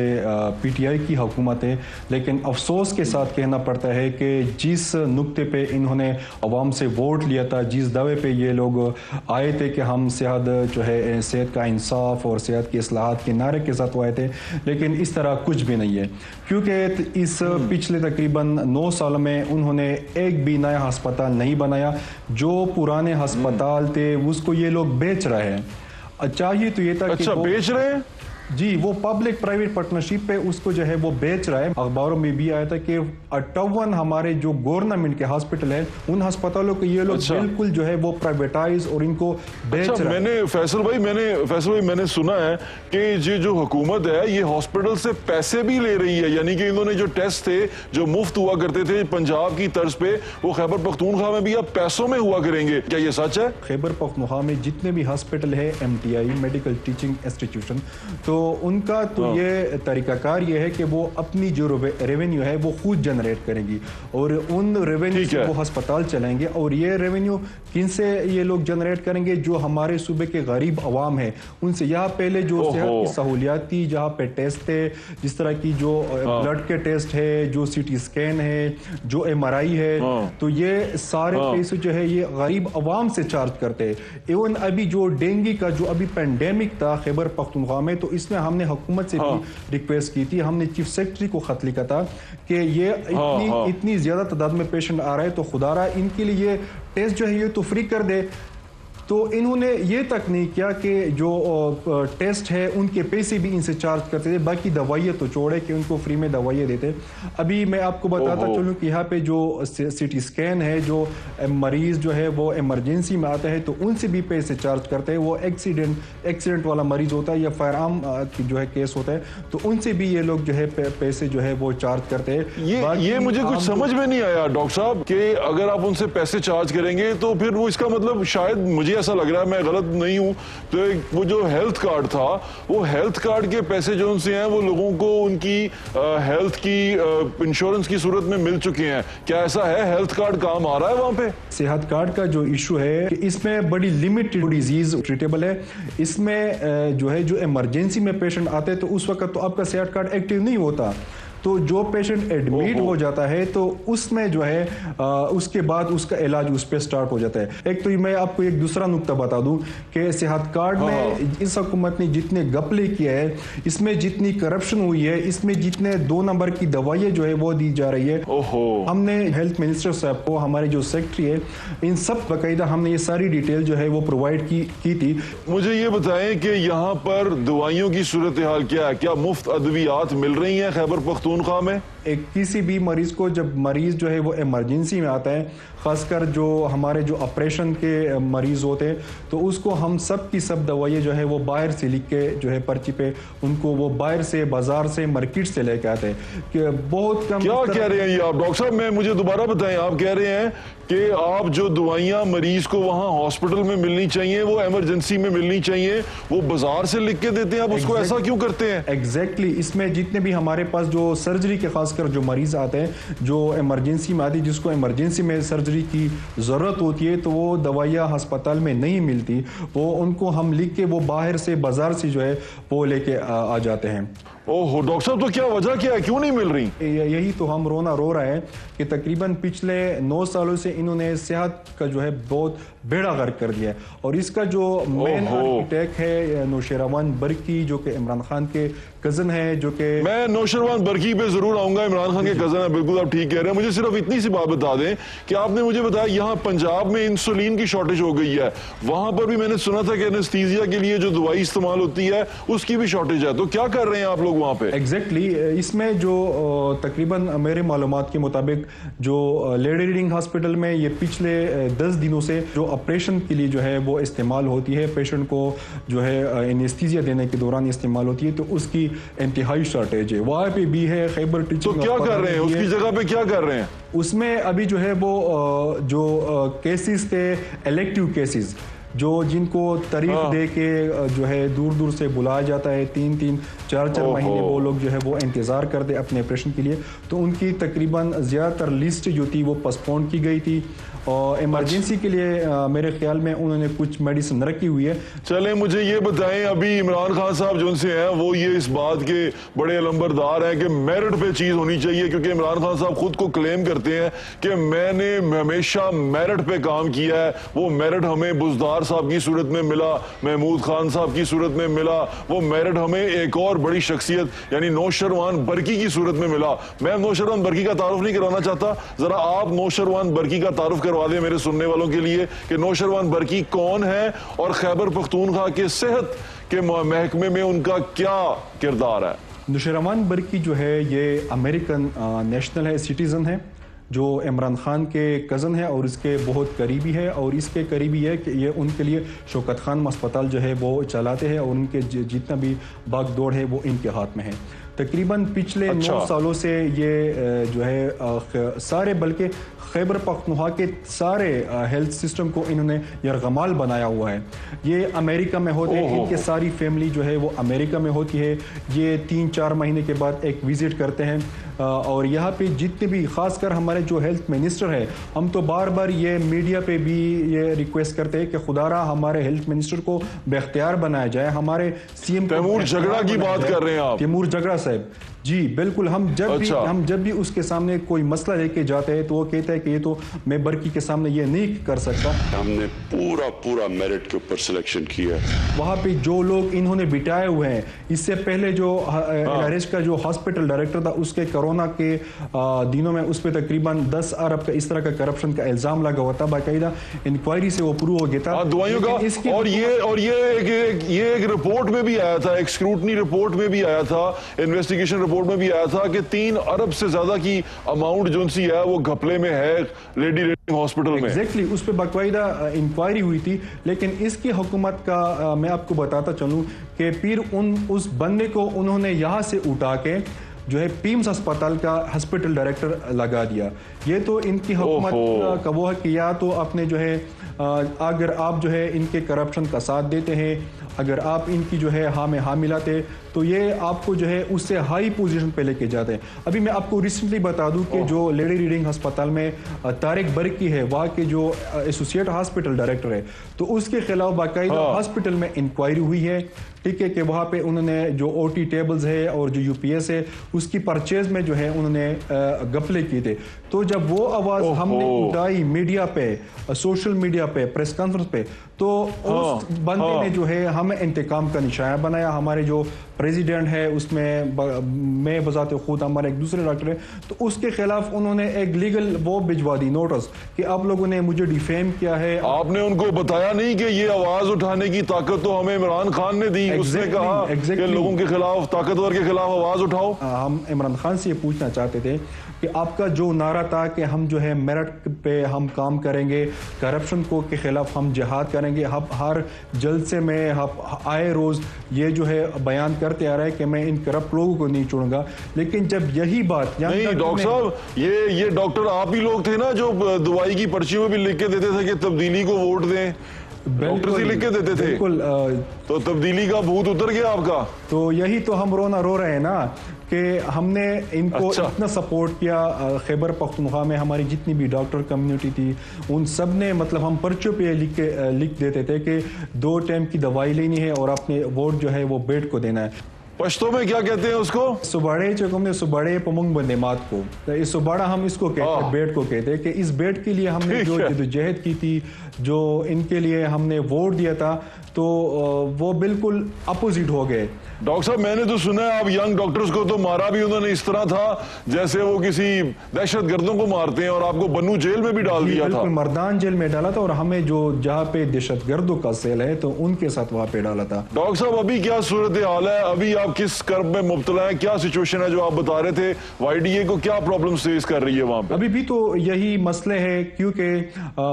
PTI की हुकूमत है, लेकिन अफसोस के साथ कहना पड़ता है कि जिस नुक्ते पे इन्होंने अवाम से वोट लिया था, जिस दावे पे ये लोग आए थे कि हम सेहत जो है सेहत का इंसाफ और सेहत की इस्लाहात के नारे के साथ वो आए थे, लेकिन इस तरह कुछ भी नहीं है, क्योंकि इस पिछले तकरीबन 9 साल में उन्होंने एक भी नया अस्पताल नहीं बनाया। जो पुराने अस्पताल थे उसको ये लोग बेच रहे हैं। चाहिए तो ये था कि बेच रहे हैं जी, वो पब्लिक प्राइवेट पार्टनरशिप पे उसको जो है वो बेच रहा है। अखबारों में भी आया था कि 58 हमारे जो गवर्नमेंट के हॉस्पिटल है उन अस्पतालों को ये लोग बिल्कुल जो है वो प्राइवेटाइज और इनको बेच रहा है। फैसल भाई मैंने सुना है कि ये जो हुकूमत है ये हॉस्पिटल से पैसे भी ले रही है, यानी कि इन्होंने जो टेस्ट थे जो मुफ्त हुआ करते थे पंजाब की तर्ज पे वो खैबर पख्तूनख्वा में भी अब पैसों में हुआ करेंगे, क्या ये सच है? खैबर पख्तूनख्वा में जितने भी हॉस्पिटल है MTI मेडिकल टीचिंग इंस्टीट्यूशन, तो उनका तो ये तरीकाकार ये है कि वो अपनी जो रेवेन्यू है वो खुद जनरेट करेंगी और उन रेवेन्यू से वो अस्पताल चलाएंगे। और ये रेवेन्यू किन से ये लोग जनरेट करेंगे? जो हमारे सूबे के गरीब अवाम है उनसे। यहाँ पहले जो सेहत की सहूलियात थी, जहाँ पे टेस्ट थे जिस तरह की जो ब्लड के टेस्ट है, जो CT स्कैन है, जो MRI है, तो ये सारे पैसे जो है ये गरीब अवाम से चार्ज करते हैं। इवन अभी जो डेंगू का जो अभी पेंडेमिक था खैबर पख्तूनख्वा में, तो इसमें हमने हुकूमत से भी रिक्वेस्ट की थी, हमने चीफ सेक्रेटरी को खत लिखा था कि ये इतनी ज्यादा तादाद में पेशेंट आ रहा है तो खुदारा इनके लिए टेस्ट जो है ये तो फ्री कर दे। तो इन्होंने ये तक नहीं किया कि जो टेस्ट है उनके पैसे भी इनसे चार्ज करते थे, बाकी दवाइयाँ तो छोड़े कि उनको फ्री में दवाइयाँ देते। अभी मैं आपको बताता चलूँ कि यहाँ पे जो CT स्कैन है, जो मरीज जो है वो इमरजेंसी में आता है तो उनसे भी पैसे चार्ज करते हैं। वो एक्सीडेंट वाला मरीज होता है या फायर आर्म जो है केस होता है तो उनसे भी ये लोग जो है पैसे जो है वो चार्ज करते हैं। ये मुझे कुछ समझ में नहीं आया डॉक्टर साहब कि अगर आप उनसे पैसे चार्ज करेंगे तो फिर वो इसका मतलब शायद मुझे ऐसा लग रहा है, मैं गलत नहीं हूं तो वो जो हेल्थ कार्ड था, वो हेल्थ कार्ड के पैसे जो उनसे हैं वो लोगों को उनकी हेल्थ की इंश्योरेंस की सूरत में मिल चुके हैं। क्या ऐसा है? हेल्थ कार्ड काम आ रहा है वहां पे? सेहत कार्ड का जो इशू है कि इसमें बड़ी लिमिटेड डिजीज ट्रीटेबल है। इसमें जो है, जो इमरजेंसी में पेशेंट आते हैं तो उस वक्त तो आपका सेहत कार्ड एक्टिव नहीं होता। तो जो पेशेंट एडमिट हो जाता है तो उसमें जो है उसके बाद उसका इलाज उस पर स्टार्ट हो जाता है। एक तो मैं आपको एक दूसरा नुक्ता बता दूं कि सेहत कार्ड में इस हुकूमत ने जितने घपले किए हैं, इसमें जितनी करप्शन हुई है, इसमें जितने 2 नंबर की दवाइयाँ जो है वो दी जा रही है। हमने हेल्थ मिनिस्टर साहब को, हमारे जो सेक्रेटरी है, इन सब बाकायदा हमने ये सारी डिटेल जो है वो प्रोवाइड की थी। मुझे ये बताएं कि यहाँ पर दवाइयों की सूरत हाल क्या है? क्या मुफ्त अद्वियात मिल रही हैं खैबर पख्तूनख्वा में? किसी भी मरीज को, जब मरीज जो है वो इमरजेंसी में आता है, खासकर जो हमारे जो ऑपरेशन के मरीज होते हैं, तो उसको हम सब की सब दवाइयाँ जो है वो बाहर से लिख के जो है पर्ची पे उनको वो बाहर से, बाजार से, मार्केट से लेके आते हैं कि बहुत कम। क्या कह रहे हैं ये आप डॉक्टर साहब? मैं मुझे दोबारा बताएं, आप कह रहे हैं कि आप जो दवाइयाँ मरीज को वहाँ हॉस्पिटल में मिलनी चाहिए, वो इमरजेंसी में मिलनी चाहिए, वो बाजार से लिख के देते हैं, आप उसको ऐसा क्यों करते हैं? एग्जैक्टली इसमें जितने भी हमारे पास जो सर्जरी के खासकर जो मरीज आते हैं, जो इमरजेंसी में आती है, जिसको इमरजेंसी में सर्जरी की ज़रूरत होती है, तो वो दवाइयाँ अस्पताल में नहीं मिलती, वो उनको हम लिख के वो बाहर से, बाजार से जो है वो लेके आ जाते हैं। ओहो डॉक्टर साहब, तो क्या वजह क्या है, क्यों नहीं मिल रही? यही तो हम रो रहे हैं कि तकरीबन पिछले 9 सालों से इन्होंने सेहत का जो है बहुत बेड़ा गर्क कर दिया है। और इसका जो मेन आर्किटेक्ट है नौशेरवान बरकी, जो कि इमरान खान के कजन है, जो कि मैं नौशेरवान बरकी पे जरूर आऊंगा, इमरान खान के कजन है, बिल्कुल आप ठीक कह रहे हैं। मुझे सिर्फ इतनी सी बात बता दें कि आपने मुझे बताया यहाँ पंजाब में इंसुलिन की शॉर्टेज हो गई है, वहां पर भी मैंने सुना था कि एनेस्थीसिया के लिए जो दवाई इस्तेमाल होती है उसकी भी शॉर्टेज है, तो क्या कर रहे हैं आप लोग वहां पे? एग्जैक्टली इसमें जो तकरीबन मेरे मालूमात के मुताबिक जो लेडी रीडिंग हॉस्पिटल में ये पिछले 10 दिनों से जो ऑपरेशन के लिए जो है वो इस्तेमाल होती है, पेशेंट को जो है एनेस्थीसिया देने के दौरान इस्तेमाल होती है, तो उसकी इंतहाई शॉर्टेज है। वहाँ पे भी है खैबर टीचिंग। तो क्या कर रहे हैं उसकी जगह पे, क्या कर रहे हैं उसमें? अभी जो है वो जो केसेस थे, इलेक्टिव केसेस, जो जिनको तारीख दे के जो है दूर दूर से बुलाया जाता है, 3-3, 4-4 महीने वो लोग जो है वो इंतज़ार करते अपने ऑपरेशन के लिए, तो उनकी तकरीबन ज़्यादातर लिस्ट जो थी वो पोस्टपोन की गई थी। और इमरजेंसी के लिए मेरे ख्याल में उन्होंने कुछ मेडिसिन रखी हुई है। चले मुझे ये बताएं, अभी इमरान खान साहब जो उनसे हैं वो ये इस बात के बड़े अलंबरदार हैं कि मेरिट पे चीज होनी चाहिए, क्योंकि इमरान खान साहब खुद को क्लेम करते हैं कि मैंने हमेशा मेरिट पे काम किया है। वो मेरिट हमें बुजदार साहब की सूरत में मिला, महमूद खान साहब की सूरत में मिला, वो मेरिट हमें एक और बड़ी शख्सियत यानी नौशेरवान बरकी की सूरत में मिला। मैं नौशेरवान बरकी का तारुफ नहीं करवाना चाहता, जरा आप नौशेरवान बरकी का तारुफ करवा दें मेरे सुनने वालों के लिए कि नौशेरवान बरकी कौन है और खैबर पख्तूनख्वा के सेहत के महकमे में उनका क्या किरदार है। नौशेरवान बरकी जो है ये अमेरिकन नेशनल है, सिटीजन है, जो इमरान खान के कज़न है और इसके बहुत करीबी है। और इसके करीबी है कि ये उनके लिए शौकत खान अस्पताल जो है वो चलाते हैं और उनके जितना भी भाग दौड़ है वो इनके हाथ में है। तकरीबन पिछले 9 सालों से ये जो है सारे, बल्कि खैबर पख्तूनख्वा के सारे हेल्थ सिस्टम को इन्होंने यरगमाल बनाया हुआ है। ये अमेरिका में होते हैं, इनके सारी फैमिली जो है वो अमेरिका में होती है। ये 3-4 महीने के बाद एक विजिट करते हैं और यहाँ पे जितने भी, खासकर हमारे जो हेल्थ मिनिस्टर है, हम तो बार बार ये मीडिया पे भी ये रिक्वेस्ट करते हैं कि खुदारा हमारे हेल्थ मिनिस्टर को बेख्तियार बनाया जाए। हमारे सीएम तैमूर जगड़ा की बात कर रहे हैं आप? तैमूर जगड़ा साहब जी बिल्कुल। हम जब भी उसके सामने कोई मसला लेके जाते हैं तो वो कहता है कि ये तो मैं बरकी के सामने ये नहीं कर सकता। हमने पूरा मेरिट के ऊपर सिलेक्शन किया है। वहाँ पे जो लोग इन्होंने बिठाए हुए हैं, इससे पहले जो एलआरएच का जो हॉस्पिटल डायरेक्टर था, उसके कोरोना के दिनों में उस पर तकरीबन 10 अरब का इस तरह का करप्शन का इल्जाम लगा हुआ था। बाकायदा इंक्वायरी से वो प्रूव हो गया था दवाइयों का। और ये एक रिपोर्ट में भी आया था, एक स्क्रूटनी रिपोर्ट में भी आया था, इन्वेस्टिगेशन रिपोर्ट में भी आया था कि 3 अरब से ज्यादा की अमाउंट जो सी है वो घपले में है लेडी रीडिंग हॉस्पिटल में। एग्जैक्टली उस पर बाकायदा इंक्वायरी हुई थी। लेकिन इसकी हुकूमत का मैं आपको बताता चलूं कि फिर उस बंदे को उन्होंने यहां से उठा के जो है पीम्स अस्पताल का हॉस्पिटल डायरेक्टर लगा दिया। ये तो इनकी हुकूमत का वो है कि या तो अपने जो है अगर आप जो है इनके करप्शन का साथ देते हैं, अगर आप इनकी जो है हाँ में हाँ मिलाते, तो ये आपको जो है उससे हाई पोजीशन पे लेके जाते हैं। अभी मैं आपको रिसेंटली बता दूं कि जो लेडी रीडिंग अस्पताल में तारिक बरकी है, वहाँ के जो एसोसिएट हॉस्पिटल डायरेक्टर है, तो उसके खिलाफ बाकायदा हॉस्पिटल में इंक्वायरी हुई है, ठीक है, कि वहाँ पे उन्होंने जो ओटी टेबल्स है और जो यूपीएस है उसकी परचेज में जो है उन्होंने गफले किए थे। तो जब वो आवाज़ हमने उठाई मीडिया पे, सोशल मीडिया पे, प्रेस कॉन्फ्रेंस पे, तो उस बंदे ने जो है हमें इंतकाम का निशाना बनाया। हमारे जो प्रेसिडेंट है उसमें मैं बजाते खुद हमारे एक दूसरे डॉक्टर है, तो उसके खिलाफ उन्होंने एक लीगल वो भिजवा दी नोटिस कि आप लोगों ने मुझे डिफेम किया है। आपने उनको बताया नहीं कि ये आवाज उठाने की ताकत तो हमें इमरान खान ने दी? उसने कहा कि लोगों के खिलाफ, ताकतवर के खिलाफ आवाज उठाओ। हम इमरान खान से ये पूछना चाहते थे कि आपका जो नारा था कि हम जो है मेरिट पे हम काम करेंगे, करप्शन को के खिलाफ हम जिहाद करेंगे, हम हर जलसे में आए रोज ये जो है बयान करते आ रहा है कि मैं इन करप्ट लोगों को नहीं छोड़ूंगा, लेकिन जब यही बात नहीं डॉक्टर साहब, ये डॉक्टर आप ही लोग थे ना जो दवाई की पर्चियों में भी लिख के देते थे कि तब्दीली को वोट दें, डॉक्टर से लिख के देते थे। बिल्कुल, तो तब्दीली का भूत उतर गया आपका। तो यही तो हम रो रहे हैं ना कि हमने इनको इतना सपोर्ट किया। खैबर पख्तूनख्वा में हमारी जितनी भी डॉक्टर कम्युनिटी थी उन सब ने, मतलब हम पर्चों पे लिख देते थे कि 2 टाइम की दवाई लेनी है और अपने वोट जो है वो बेड को देना है। पश्तो में क्या कहते हैं उसको? सुबाड़े चौकम सुबाड़े पमुंग बंदे मात को, तो इस सुबाड़ा हम इसको कहते हैं, बेड को कहते हैं कि इस बेड के लिए हमने जो जद्दोजहद की थी, जो इनके लिए हमने वोट दिया था, तो वो बिल्कुल अपोजिट हो गए। डॉक्टर साहब, मैंने तो सुना है आप यंग डॉक्टर्स को तो मारा भी उन्होंने इस तरह था जैसे वो किसी दहशतगर्दों को मारते हैं, और आपको बन्नू जेल में भी डाल दिया था। बिल्कुल, मर्दान जेल में डाला था, और हमें जो जहाँ पे दहशतगर्दों का सेल है तो उनके साथ वहाँ पे डाला था। डॉक्टर साहब, अभी क्या सूरत हाल है? अभी आप किस कर्ब में मुब्तला है? क्या सिचुएशन है जो आप बता रहे थे? वाईडीए को क्या प्रॉब्लम फेस कर रही है वहाँ पे? अभी भी तो यही मसले है, क्योंकि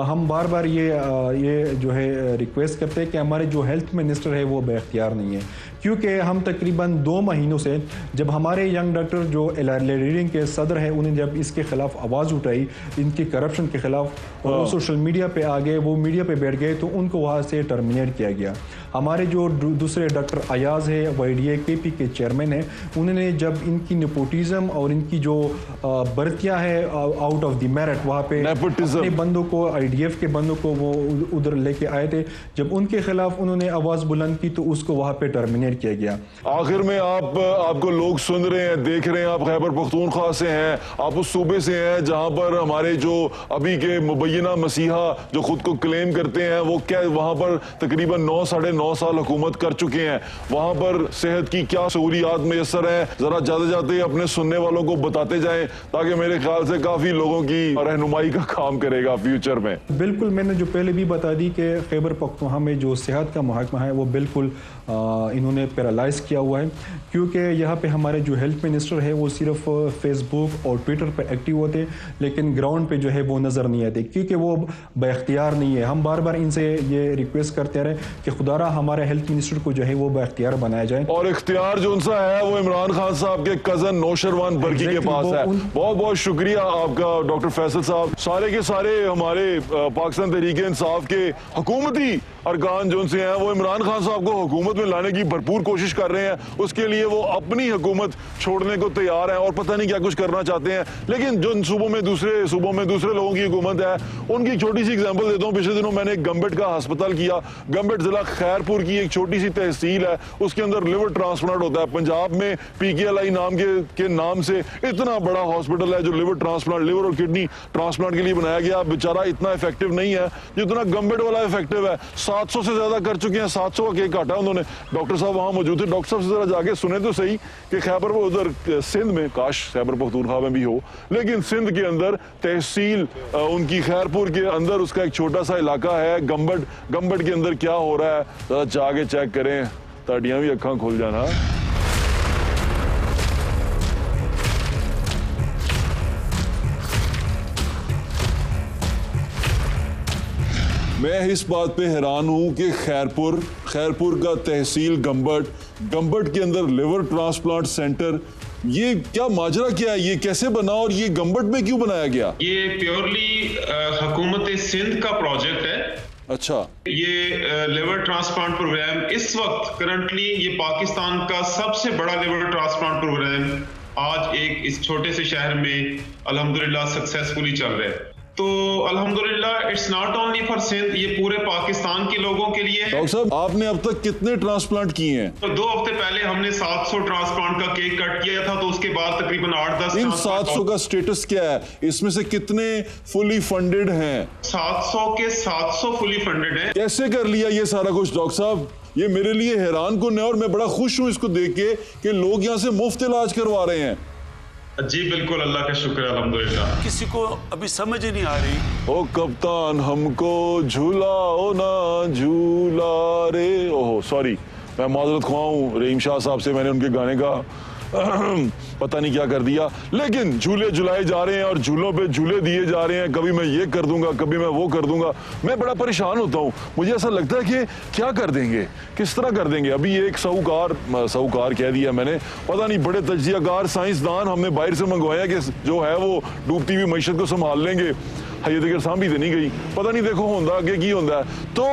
हम बार बार ये जो है रिक्वेस्ट करते हैं कि हमारे जो हेल्थ मिनिस्टर है वो बेख्तियार नहीं है, क्योंकि हम तकरीबन 2 महीनों से, जब हमारे यंग डॉक्टर जो रीडिंग के सदर हैं उन्हें जब इसके खिलाफ आवाज़ उठाई, इनकी करप्शन के खिलाफ, और वो सोशल मीडिया पे आ गए, वो मीडिया पे बैठ गए, तो उनको वहाँ से टर्मिनेट किया गया। हमारे जो दूसरे डॉक्टर अयाज है, वाईडीए केपी के चेयरमैन है, उन्होंने जब इनकी नेपोटिज्म और इनकी जो भर्तियाँ है आउट ऑफ द मेरिट, वहाँ पे अपने बंदों को, IDF के बंदों को वो उधर लेके आए थे, जब उनके खिलाफ उन्होंने आवाज़ बुलंद की तो उसको वहाँ पे टर्मिनेट किया गया। आखिर में आपको लोग सुन रहे हैं, देख रहे हैं, आप खैबर पख्तूनख्वा से हैं, आप उस सूबे से हैं जहां पर हमारे जो अभी के मुबैना मसीहा जो खुद को क्लेम करते हैं, वो क्या वहां पर तकरीबन 9 साढ़े 9 साल हुकूमत कर चुके हैं। वहां पर सेहत की क्या सहूलियात मैसर है, जरा जाते जाते अपने सुनने वालों को बताते जाएं, ताकि मेरे ख्याल से काफी लोगों की रहनुमाई का काम करेगा फ्यूचर में। बिल्कुल, मैंने जो पहले भी बता दी कि खैबर पख्तूनख्वा में जो सेहत का महकमा है वो बिल्कुल इन्होंने पैरालाइज किया हुआ है, क्योंकि यहाँ पे हमारे जो हेल्थ मिनिस्टर है वो सिर्फ फेसबुक और ट्विटर पे एक्टिव होते, लेकिन ग्राउंड पे जो है वो नज़र नहीं आते, क्योंकि वो बाख्तियार नहीं है। हम बार बार इनसे ये रिक्वेस्ट करते रहे कि खुदारा हमारे हेल्थ मिनिस्टर को जो है वो बाख्तियार बनाया जाए, और इख्तियार जो उनसा है वो इमरान खान साहब के कजन नौशरवान बरकी के पास है। बहुत बहुत शुक्रिया आपका डॉक्टर फैसल साहब। सारे के सारे हमारे पाकिस्तान तहरीक इंसाफ के हुकूमती अरकान जो उनसे हैं वो इमरान खान साहब को हुकूमत में लाने की भरपूर कोशिश कर रहे हैं। उसके लिए वो अपनी हुकूमत छोड़ने को तैयार हैं और पता नहीं क्या कुछ करना चाहते हैं, लेकिन जो सूबों में दूसरे लोगों की हुकूमत है, उनकी छोटी सी एग्जांपल देता हूँ। पिछले दिनों मैंने गम्बट का अस्पताल किया। गम्बट जिला खैरपुर की एक छोटी सी तहसील है, उसके अंदर लिवर ट्रांसप्लांट होता है। पंजाब में PKLI नाम के नाम से इतना बड़ा हॉस्पिटल है जो लिवर ट्रांसप्लांट, लिवर और किडनी ट्रांसप्लांट के लिए बनाया गया। बेचारा इतना इफेक्टिव नहीं है जितना गम्बट वाला इफेक्टिव है। 700 से ज्यादा कर चुके हैं, 700 का केक काटा उन्होंने। डॉक्टर साहब वहां मौजूद थे, डॉक्टर साहब से जरा जाके सुने तो सही कि खैबर वो उधर सिंध में, काश खैबर पख्तूनख्वा में भी हो, लेकिन सिंध के अंदर तहसील उनकी खैरपुर के अंदर उसका एक छोटा सा इलाका है गम्बट के अंदर क्या हो रहा है जरा जाके चेक करें, ताड़ियां भी अक्खां खोल जाना। मैं इस बात पे हैरान हूं कि खैरपुर का तहसील गम्बट के अंदर लिवर ट्रांसप्लांट सेंटर, ये क्या माजरा क्या है, ये कैसे बना और ये गम्बट में क्यों बनाया गया? ये प्योरली हुकूमत सिंध का प्रोजेक्ट है अच्छा, ये लिवर ट्रांसप्लांट प्रोग्राम इस वक्त करंटली ये पाकिस्तान का सबसे बड़ा लिवर ट्रांसप्लांट प्रोग्राम आज एक इस छोटे से शहर में अल्हम्दुलिल्लाह सक्सेसफुली चल रहा है। तो अल्हम्दुलिल्लाह it's not only for Sindh, ये पूरे पाकिस्तान के लोगों के लिए है। डॉक्टर साहब, आपने अब तक कितने ट्रांसप्लांट किए हैं? तो 2 हफ्ते पहले हमने 700 ट्रांसप्लांट का केक कट किया था, तो उसके बाद तकरीबन 8-10 इन 700 का स्टेटस क्या है? इसमें से कितने फुली फंडेड हैं? 700 के 700 फुली फंडेड हैं। कैसे कर लिया ये सारा कुछ डॉक्टर साहब? ये मेरे लिए हैरान कुन है और मैं बड़ा खुश हूं इसको देख के कि लोग यहाँ से मुफ्त इलाज करवा रहे हैं। जी बिल्कुल, अल्लाह का शुक्र है, अल्हम्दुलिल्लाह। किसी को अभी समझ ही नहीं आ रही। ओ कप्तान हमको झूलाओ ना झूला रे। ओहो सॉरी, मैं माजरत ख्वाह हूँ रहीम शाह साहब से, मैंने उनके गाने का पता नहीं क्या कर दिया। लेकिन झूले झुलाए जा रहे हैं और झूलों पे झूले दिए जा रहे हैं। कभी मैं ये कर दूंगा, कभी मैं वो कर दूंगा। मैं बड़ा परेशान होता हूँ। मुझे ऐसा लगता है कि क्या कर देंगे, किस तरह कर देंगे। अभी एक साहूकार कह दिया मैंने, पता नहीं बड़े तजियाकार साइंसदान हमने बाहर से मंगवाया कि जो है वो डूबती हुई मईशत को संभाल लेंगे। ये देखिए सांभी तो नहीं गई, पता नहीं देखो होंदा आगे की होंदा है। तो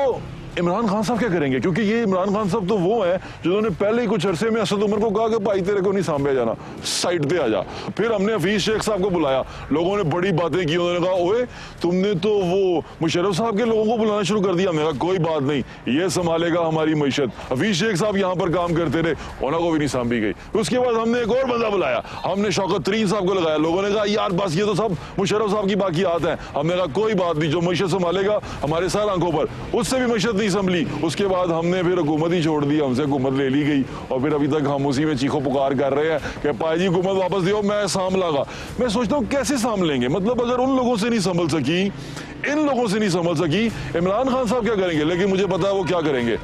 इमरान खान साहब क्या करेंगे? क्योंकि ये इमरान खान साहब तो वो हैं जिन्होंने पहले ही कुछ अरसे में असद उमर को कहा कि भाई तेरे को नहीं सांभे जाना, साइड पे आ जा। फिर हमने हफीज शेख साहब को बुलाया, लोगों ने बड़ी बातें की। उन्होंने कहा ओए तुमने तो वो मुशर्रफ साहब के लोगों को बुलाना शुरू कर दिया। मैंने कहा कोई बात नहीं, ये संभालेगा हमारी मईशत। हफीज शेख साहब यहाँ पर काम करते रहे, उन्होंने को भी नहीं सांभी गई। उसके बाद हमने एक और बंदा बुलाया, हमने शौकत तरीन साहब को लगाया। लोगों ने कहा यार बस ये तो सब मुशर्रफ साहब की बाकी आते हैं। हमने कहा कोई बात नहीं, जो मईशत संभालेगा हमारे सार आंखों पर, उससे भी मईशत नहीं संभली। उसके बाद हमने फिर हुकूमत ही छोड़ दी, हमसे हुकूमत ले ली गई और फिर अभी तक हम उसी में चीखो पुकार कर रहे हैं कि पाजी हुकूमत वापस दियो, मैं साम लागा। मैं सोचता हूँ कैसे साम लेंगे? मतलब अगर उन लोगों से नहीं संभल सकी, इन लोगों से नहीं संभल सकी, इमरान खान साहब क्या करेंगे? लेकिन मुझे पता है वो क्या करेंगे।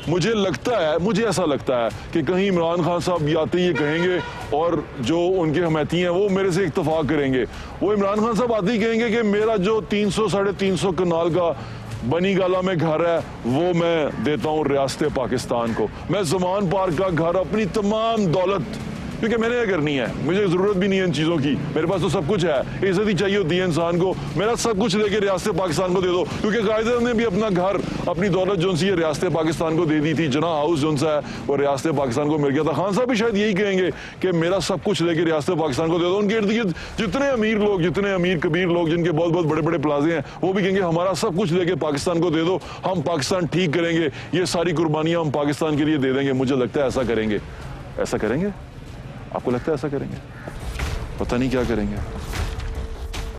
मुझे ऐसा लगता है कि कहीं इमरान खान साहब आते ही ये कहेंगे और जो उनके हमायती हैं वो मेरे से इत्तफाक करेंगे। वो इमरान खान साहब आते ही कहेंगे कि मेरा जो 300-350 कनाल का बनी गाला में घर है वो मैं देता हूँ रियासत पाकिस्तान को। मैं ज़मान पार्क का घर, अपनी तमाम दौलत, क्योंकि मैंने ये करनी है, मुझे ज़रूरत भी नहीं है इन चीज़ों की, मेरे पास तो सब कुछ है। इज्जत ही चाहिए होती है इंसान को। मेरा सब कुछ लेके रियासत पाकिस्तान को दे दो, क्योंकि कायदे ने भी अपना घर, अपनी दौलत जो सी रियासत पाकिस्तान को दे दी थी। जना हाउस जो सा है वो रियासत पाकिस्तान को मिल गया था। खान साहब भी शायद यही कहेंगे कि मेरा सब कुछ लेके रियासत पाकिस्तान को दे दो। उनके इर्द गिर्द जितने अमीर लोग, जितने अमीर कबीर लोग जिनके बहुत बहुत बड़े बड़े प्लाजे हैं, वो भी कहेंगे हमारा सब कुछ लेके पाकिस्तान को दे दो, हम पाकिस्तान ठीक करेंगे, ये सारी कुर्बानियाँ हम पाकिस्तान के लिए दे देंगे। मुझे लगता है ऐसा करेंगे। ऐसा करेंगे? आपको लगता है ऐसा करेंगे? पता नहीं क्या करेंगे।